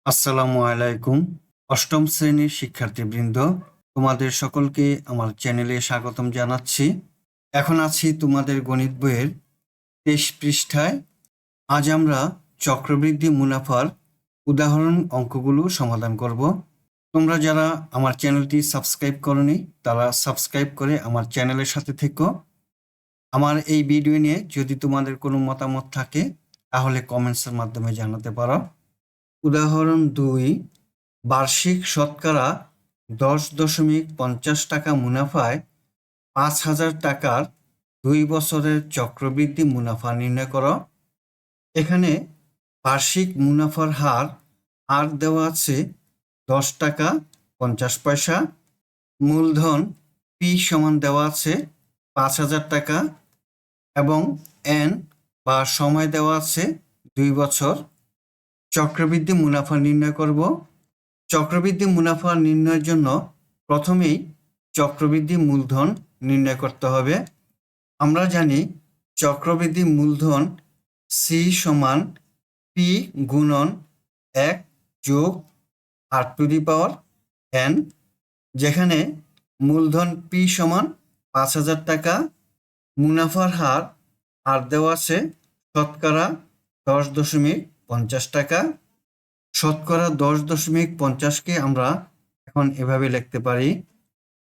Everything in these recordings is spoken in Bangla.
আসসালামু আলাইকুম। অষ্টম শ্রেণীর শিক্ষার্থীবৃন্দ, তোমাদের সকলকে আমার চ্যানেলে স্বাগতম জানাচ্ছি। এখন আছি তোমাদের গণিত বইয়ের 23 পৃষ্ঠায়। আজ আমরা চক্রবৃদ্ধি মুনাফার উদাহরণ অঙ্কগুলো সমাধান করব। তোমরা যারা আমার চ্যানেলটি সাবস্ক্রাইব করনি তারা সাবস্ক্রাইব করে আমার চ্যানেলের সাথে থেকো। আমার এই ভিডিও নিয়ে যদি তোমাদের কোনো মতামত থাকে তাহলে কমেন্টসের মাধ্যমে জানাতে পারো। উদাহরণ 2, বার্ষিক শতকরা 10.50 টাকা মুনাফায় 5,000 টাকার 2 বছরের চক্রবৃদ্ধি মুনাফা নির্ণয় করো। এখানে বার্ষিক মুনাফার হার দেওয়া আছে 10 টাকা 50 পয়সা। মূলধন পি সমান দেওয়া আছে 5,000 টাকা এবং এন বা সময় দেওয়া আছে 2 বছর। চক্রবৃদ্ধি মুনাফা নির্ণয় করব। চক্রবৃদ্ধি মুনাফা নির্ণয়ের জন্য প্রথমেই চক্রবৃদ্ধি মূলধন নির্ণয় করতে হবে। আমরা জানি চক্রবৃদ্ধি মূলধন সি সমান পি গুণন 1 যোগ আর টু দি পাওয়ার এন, যেখানে মূলধন পি সমান 5,000 টাকা, মুনাফার হার দেওয়া আছে শতকরা 10.50 টাকা। শতকরা 10.50কে আমরা এখন এভাবে লিখতে পারি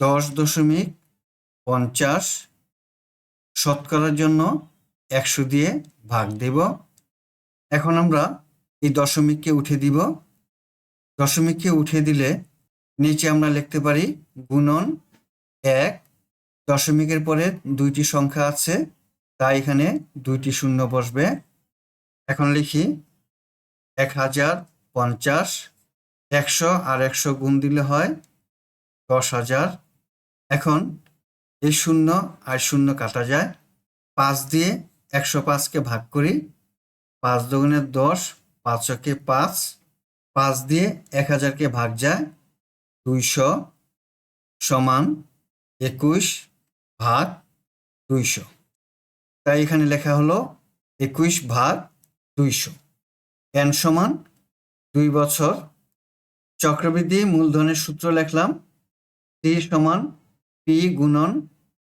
10.50 শতকরার জন্য 100 দিয়ে ভাগ দেব। এখন আমরা এই দশমিককে উঠে দিব। দশমিককে উঠে দিলে নিচে আমরা লিখতে পারি গুণন 1। দশমিকের পরে 2টি সংখ্যা আছে তাই এখানে 2টি শূন্য বসবে। এখন লিখি 1050, 100 আর 100 গুণ দিলে হয় 10,000। এখন এই শূন্য আর শূন্য কাটা যায়, 5 দিয়ে 105কে ভাগ করি, 5 দুগুণে 10, 5 একে 5, 5 দিয়ে 1000কে ভাগ যায়, 200 সমান 21 ভাগ 200। তাই এখানে লেখা হলো 21 ভাগ 200। এন সমান 2 বছর। চক্রবৃদ্ধি মূলধনের সূত্র লিখলাম, সি সমান পি গুণন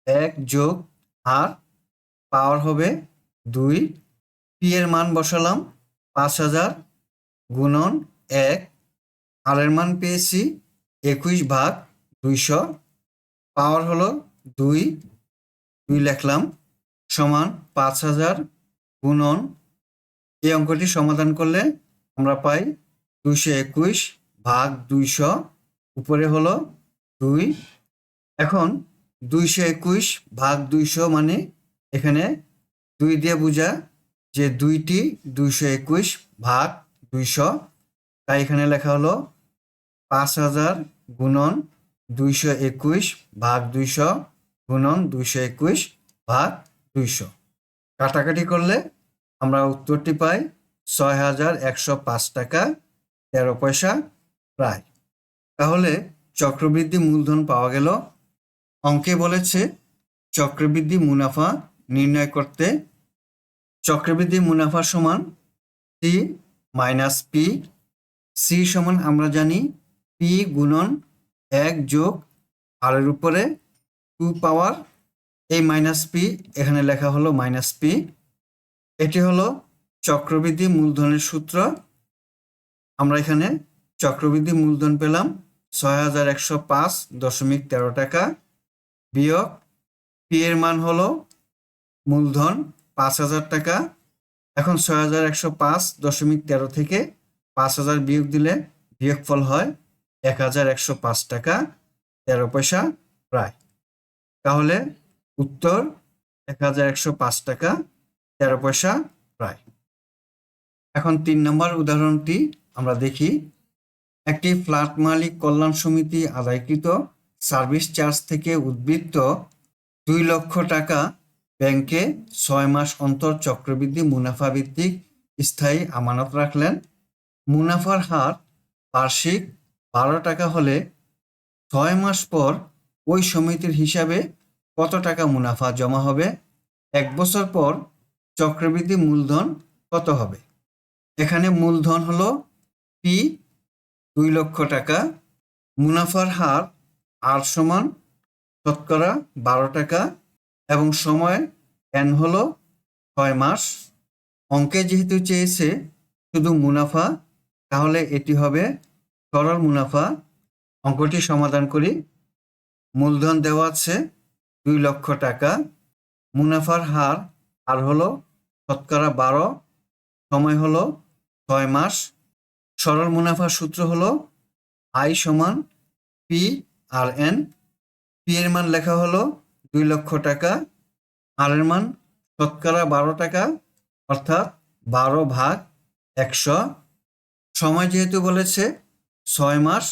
1 যোগ আর, পাওয়ার হবে 2। পি এর মান বসালাম 5,000 গুণন 1, আর এর মান পেয়েছি 21 ভাগ 200, পাওয়ার হলো 2 লিখলাম সমান 5,000 গুণন, এই অঙ্কটি সমাধান করলে আমরা পাই 221 ভাগ 200, উপরে হলো 2। এখন 221 ভাগ 200 মানে এখানে 2 দিয়ে বোঝা যে 2টি 221 ভাগ 200, তাই এখানে লেখা হলো 5,000 গুণন 221 ভাগ 200 গুণন 221 ভাগ 200। কাটাকাটি করলে আমরা উত্তরটি পাই 6,105 টাকা 13 পয়সা প্রায়। তাহলে চক্রবৃদ্ধি মূলধন পাওয়া গেল। অঙ্কে বলেছে চক্রবৃদ্ধি মুনাফা নির্ণয় করতে। চক্রবৃদ্ধি মুনাফা সমান সি মাইনাস পি। সি সমান আমরা জানি পি গুণন 1 যোগ আর এর উপরে 2 পাওয়ার এই মাইনাস পি, এখানে লেখা হলো মাইনাস পি। এটি হলো চক্রবৃদ্ধি মূলধনের সূত্র। আমরা এখানে চক্রবৃদ্ধি মূলধন পেলাম 6,105.13 টাকা, বিয়োগ পি এর মান হলো মূলধন 5,000 টাকা। এখন 6,105.13 থেকে 5,000 বিয়োগ দিলে বিয়োগফল হয় 1,105 টাকা 13 পয়সা প্রায়। তাহলে উত্তর 1,105 টাকা 13 পয়সা প্রায়। এখন 3 নম্বর উদাহরণটি আমরা দেখি। একটি ফ্ল্যাট মালিক কল্যাণ সমিতি আদায়কৃত সার্ভিস চার্জ থেকে উদ্বৃত্ত 2 লক্ষ টাকা ব্যাংকে 6 মাস অন্তর চক্রবৃদ্ধি মুনাফা ভিত্তিক স্থায়ী আমানত রাখলেন। মুনাফার হার বার্ষিক 12 টাকা হলে 6 মাস পর ওই সমিতির হিসাবে কত টাকা মুনাফা জমা হবে? 1 বছর পর চক্রবৃদ্ধি মূলধন কত হবে? এখানে মূলধন হলো পি 2 লক্ষ টাকা। মুনাফার হার আর সমান শতকরা 12 টাকা এবং সময় n হলো 6 মাস। অঙ্কে যেহেতু চেয়েছে শুধু মুনাফা, তাহলে এটি হবে সরল মুনাফা। অঙ্কটি সমাধান করি। মূলধন দেওয়া আছে 2 লক্ষ টাকা, মুনাফার হার আর হলো শতকরা 12, সময় হলো 6 মাস। সরল মুনাফার সূত্র হলো I সমান পি আর এন। পি এর মান লেখা হলো 2 লক্ষ টাকা, আর এর মান শতকরা 12 টাকা, অর্থাৎ 12/100। সময় যেহেতু বলেছে 6 মাস,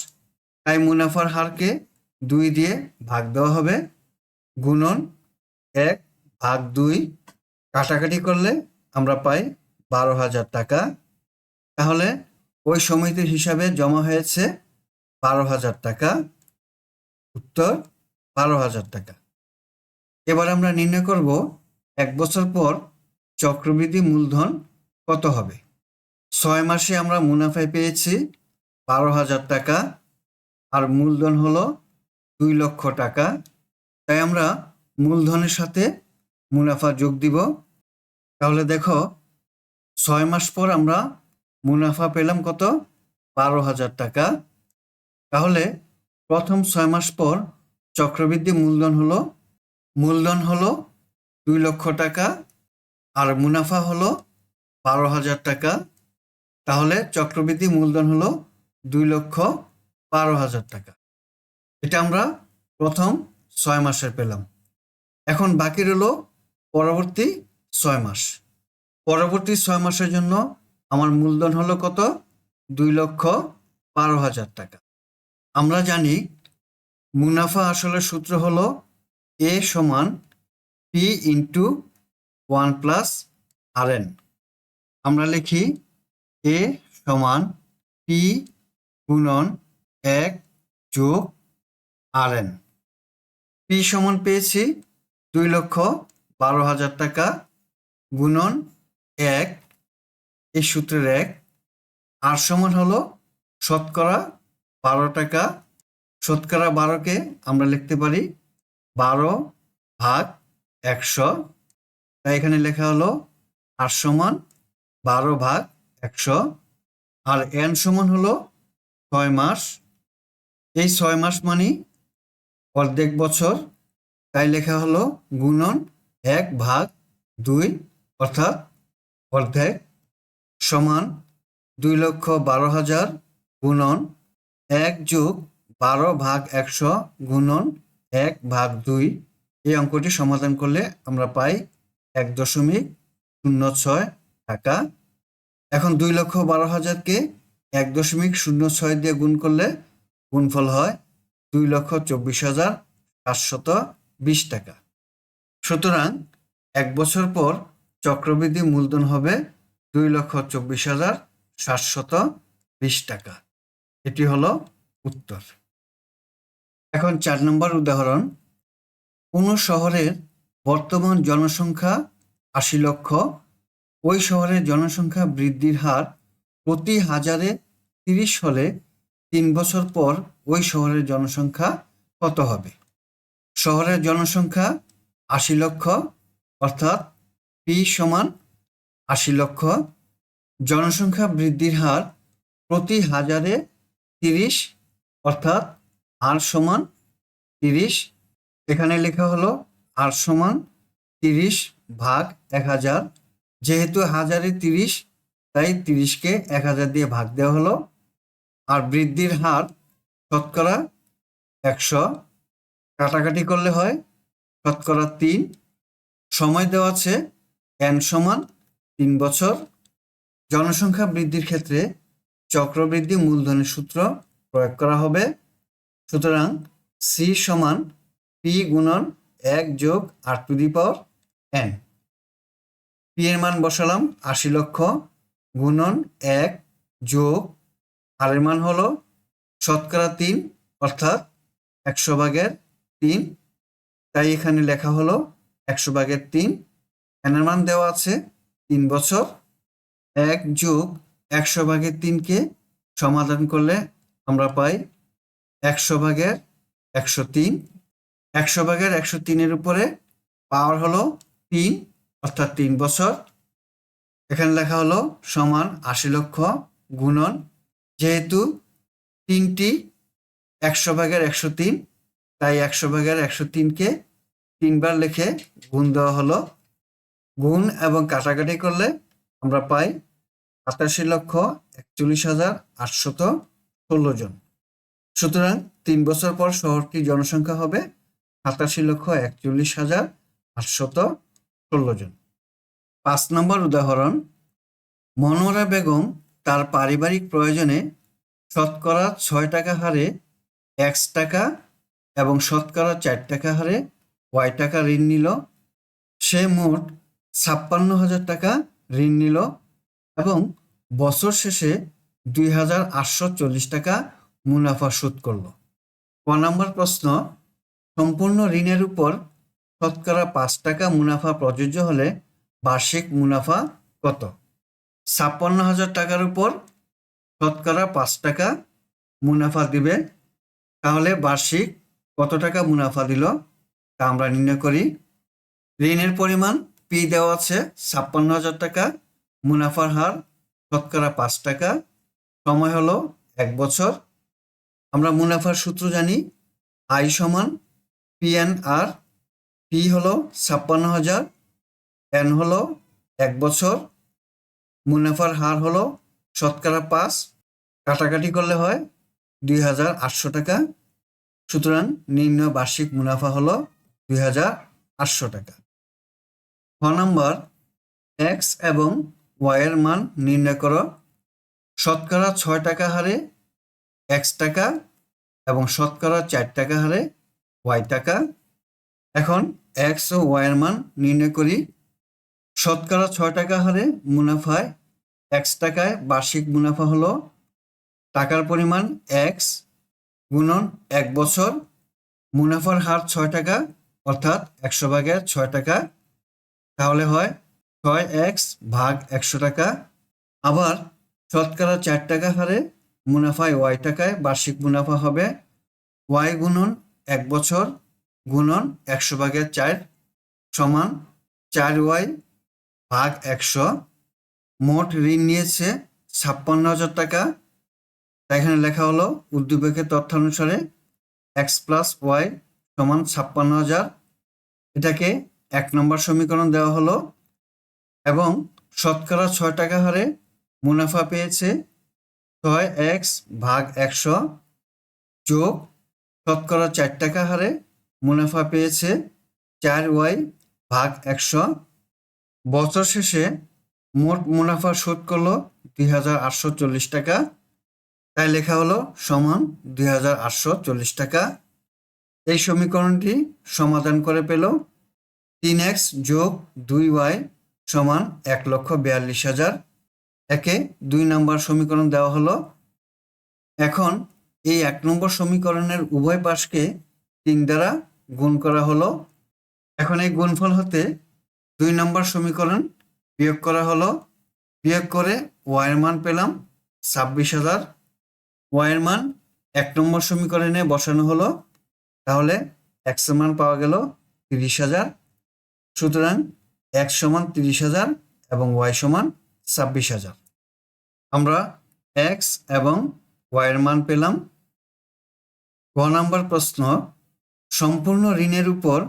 তাই মুনাফার হারকে 2 দিয়ে ভাগ দেওয়া হবে, গুণন 1/2। কাটাকাটি করলে আমরা পাই 12,000 টাকা। তাহলে ওই সমিতির হিসাবে জমা হয়েছে 12,000 টাকা। উত্তর 12,000 টাকা। এবার আমরা নির্ণয় করব 1 বছর পর চক্রবৃদ্ধি মূলধন কত হবে। 6 মাসে আমরা মুনাফায় পেয়েছি 12,000 টাকা আর মূলধন হলো 2 লক্ষ টাকা। তাই আমরা মূলধনের সাথে মুনাফা যোগ দিব। তাহলে দেখো 6 মাস পর আমরা মুনাফা পেলাম কত? 12,000 টাকা। তাহলে প্রথম 6 মাস পর চক্রবৃদ্ধি মূলধন হলো 2 লক্ষ টাকা আর মুনাফা হলো 12,000 টাকা। তাহলে চক্রবৃদ্ধি মূলধন হলো 2,12,000 টাকা। এটা আমরা প্রথম 6 মাসের পেলাম। এখন বাকি রইল পরবর্তী 6 মাস। পরবর্তী 6 মাসের জন্য আমার মূলধন হলো কত? 2,12,000 টাকা। আমরা জানি মুনাফা আসলে সূত্র হলো A সমান P ইন্টু 1 প্লাস RN। আমরা লিখি A সমান P গুণন 1 যোগ RN। P সমান পেয়েছি 2,12,000 টাকা গুণন 1, এই সূত্রের 1। আর সমান হলো শতকরা 12 টাকা। শতকরা 12কে আমরা লিখতে পারি 12/100। তাই এখানে লেখা হলো আর সমান 12/100। আর n সমান হলো 6 মাস। এই 6 মাস মানে অর্ধেক বছর, তাই লেখা হলো গুণন 1/2, অর্থাৎ অর্ধেক, সমান 2,12,000 গুণন 1 যোগ 12/100 গুণন 1/2। এই অঙ্কটি সমাধান করলে আমরা পাই 1.06 টাকা। এখন 2,12,000কে 1.06 দিয়ে গুণ করলে গুণফল হয় 2,24,720 টাকা। সুতরাং 1 বছর পর চক্রবৃদ্ধি মূলধন হবে 2,24,720 টাকা। এটি হলো উত্তর। এখন 4 নম্বর উদাহরণ। কোনো শহরের বর্তমান জনসংখ্যা 80 লক্ষ। ওই শহরের জনসংখ্যা বৃদ্ধির হার প্রতি হাজারে 30 হলে 3 বছর পর ওই শহরের জনসংখ্যা কত হবে? শহরের জনসংখ্যা 80 লক্ষ, অর্থাৎ P সমান 80 লক্ষ। জনসংখ্যা বৃদ্ধির হার প্রতি হাজারে 30, অর্থাৎ R সমান 30। এখানে লেখা হলো R সমান 30/1000। যেহেতু হাজারে 30, তাই 30কে 1000 দিয়ে ভাগ দেওয়া হলো। আর বৃদ্ধির হার শতকরা 100। কাটাকাটি করলে হয় শতকরা 3। সময় দেওয়া আছে n সমান 3 বছর। জনসংখ্যা বৃদ্ধির ক্ষেত্রে চক্রবৃদ্ধি মূলধনের সূত্র প্রয়োগ করা হবে। সুতরাং C সমান P গুণন 1 যোগ R⁴n। P এর মান বসালাম 80 লক্ষ গুণন 1 যোগ R এর মান হলো শতকরা 3, অর্থাৎ 100/3। তাই এখানে লেখা হলো 100/3। n এর মান দেওয়া আছে 3 বছর। 1 যোগ 100/3কে সমাধান করলে আমরা পাই 100/103। 100/103 উপরে পাওয়ার হলো 3, অর্থাৎ 3 বছর। এখানে লেখা হলো সমান 80 লক্ষ গুণন, যেহেতু 3টি 100/103, তাই 100/103-কে 3বার লিখে গুণ দেওয়া হলো। গুণ এবং কাটাকাটি করলে আমরা পাই 87,41,816 জন। সুতরাং 3 বছর পর শহরটির জনসংখ্যা হবে 87,41,816 জন। 5 নম্বর উদাহরণ, মনোয়ারা বেগম তার পারিবারিক প্রয়োজনে শতকরা 6 টাকা হারে X টাকা এবং শতকরা 4 টাকা হারে Y টাকা ঋণ নিল। সে মোট 56,000 টাকা ঋণ নিল এবং বছর শেষে 2,840 টাকা মুনাফা শোধ করল। 1 নম্বর প্রশ্ন, সম্পূর্ণ ঋণের উপর শতকরা 5 টাকা মুনাফা প্রযোজ্য হলে বার্ষিক মুনাফা কত? 56,000 টাকার উপর শতকরা 5 টাকা মুনাফা দিবে, তাহলে বার্ষিক কত টাকা মুনাফা দিল তা আমরা নির্ণয় করি। ঋণের পরিমাণ P দেওয়া আছে 56,000 টাকা, মুনাফার হার শতকরা 5 টাকা, সময় হলো 1 বছর। আমরা মুনাফার সূত্র জানি, I সমান PNR। P হলো 56,000, N হলো 1 বছর, মুনাফার হার হলো শতকরা 5, কাটাকাটি করলে হয় 2,800 টাকা। সুতরাং নিম্ন বার্ষিক মুনাফা হলো 2,800 টাকা। 6 নম্বর, X এবং Y এর মান নির্ণয় করো। শতকরা 6 টাকা হারে X টাকা এবং শতকরা 4 টাকা হারে Y টাকা। এখন X ও Y এর মান নির্ণয় করি। শতকরা 6 টাকা হারে মুনাফায় X টাকায় বার্ষিক মুনাফা হলো টাকার পরিমাণ X গুণন 1 বছর, মুনাফার হার 6 টাকা, অর্থাৎ 100/6 টাকা, তাহলে হয় 6X ভাগ 100 টাকা। আবার শতকরা 4 টাকা হারে মুনাফায় Y টাকায় বার্ষিক মুনাফা হবে Y গুণন 1 বছর গুণন 100/4 সমান 4Y ভাগ 100। মোট ঋণ নিয়েছে 56,000 টাকা, তাই এখানে লেখা হলো উদ্দীপকের তথ্যানুসারে X + Y সমান 56,000। এটাকে 1 নম্বর সমীকরণ দেওয়া হলো এবং শতকরা 6 টাকা হারে মুনাফা পেয়েছে 6X ভাগ 100 যোগ শতকরা 4 টাকা হারে মুনাফা পেয়েছে 4Y ভাগ 100। বছর শেষে মোট মুনাফা শোধ করলো 2,840 টাকা, তাই লেখা হলো সমান 2,840 টাকা। এই সমীকরণটি সমাধান করে পেল 3X যোগ 2Y সমান 1,42,000। একে 2 নম্বর সমীকরণ দেওয়া হলো। এখন এই 1 নম্বর সমীকরণের উভয় পাশকে 3 দ্বারা গুণ করা হলো। এখন এই গুণফল হতে 2 নম্বর সমীকরণ বিয়োগ করা হলো। বিয়োগ করে Y এর মান পেলাম 26,000। Y এর মান 1 নম্বর সমীকরণে বসানো হলো, তাহলে X এর মান পাওয়া গেল 30,000। সুতরাং X সমান 30,000 এবং Y সমান 26,000। আমরা X এবং Y এর মান পেলাম। গ নম্বর প্রশ্ন, সম্পূর্ণ ঋণের উপর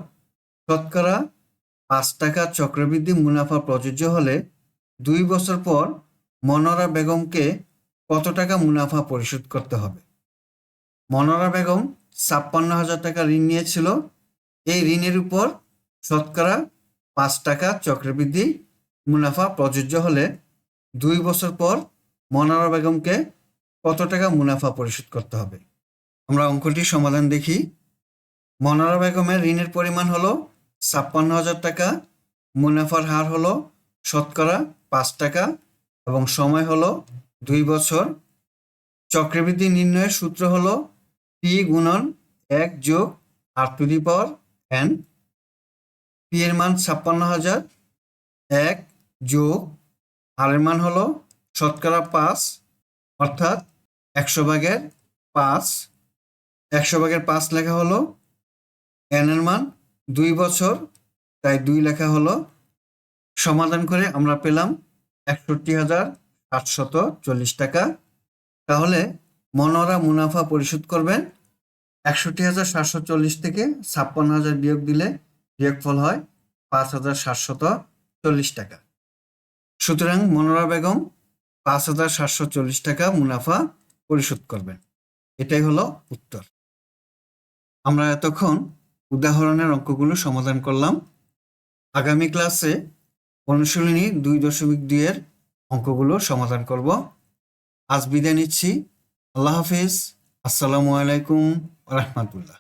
শতকরা 5 টাকা চক্রবৃদ্ধি মুনাফা প্রযোজ্য হলে 2 বছর পর মনোয়ারা বেগমকে কত টাকা মুনাফা পরিশোধ করতে হবে? মনোয়ারা বেগম 56,000 টাকা ঋণ নিয়েছিল। এই ঋণের উপর শতকরা 5 টাকা চক্রবৃদ্ধি মুনাফা প্রযোজ্য হলে 2 বছর পর মনোয়ারা বেগমকে কত টাকা মুনাফা পরিশোধ করতে হবে? আমরা অঙ্কটির সমাধান দেখি। মনোয়ারা বেগমের ঋণের পরিমাণ হলো 56,000 টাকা, মুনাফার হার হলো শতকরা 5 টাকা এবং সময় হলো 2 বছর। চক্রবৃদ্ধি নির্ণয়ের সূত্র হলো P গুণন 1 যোগ R⁴ P এর মান 56,000, 1 যোগ R এর মান হলো শতকরা 5, অর্থাৎ 100/4। 5, 100/5 লেখা হলো, n এর মান 2 বছর, তাই 2 লেখা হলো। সমাধান করে আমরা পেলাম 61,740 টাকা। তাহলে মনোহরা মুনাফা পরিশোধ করবেন 61,740 থেকে 56,000 বিয়োগ দিলে বিয়োগফল হয় 5,740 টাকা। সুতরাং মনোহরা বেগম 5,740 টাকা মুনাফা পরিশোধ করবেন। এটাই হলো উত্তর। আমরা এতক্ষণ উদাহরণের অঙ্কগুলো সমাধান করলাম। আগামী ক্লাসে অনুশীলনী 2.2 এর অঙ্কগুলো সমাধান করব। আজ বিদায় নিচ্ছি। আল্লাহ হাফিজ। আসসালামু আলাইকুম ওয়া রাহমাতুল্লাহ।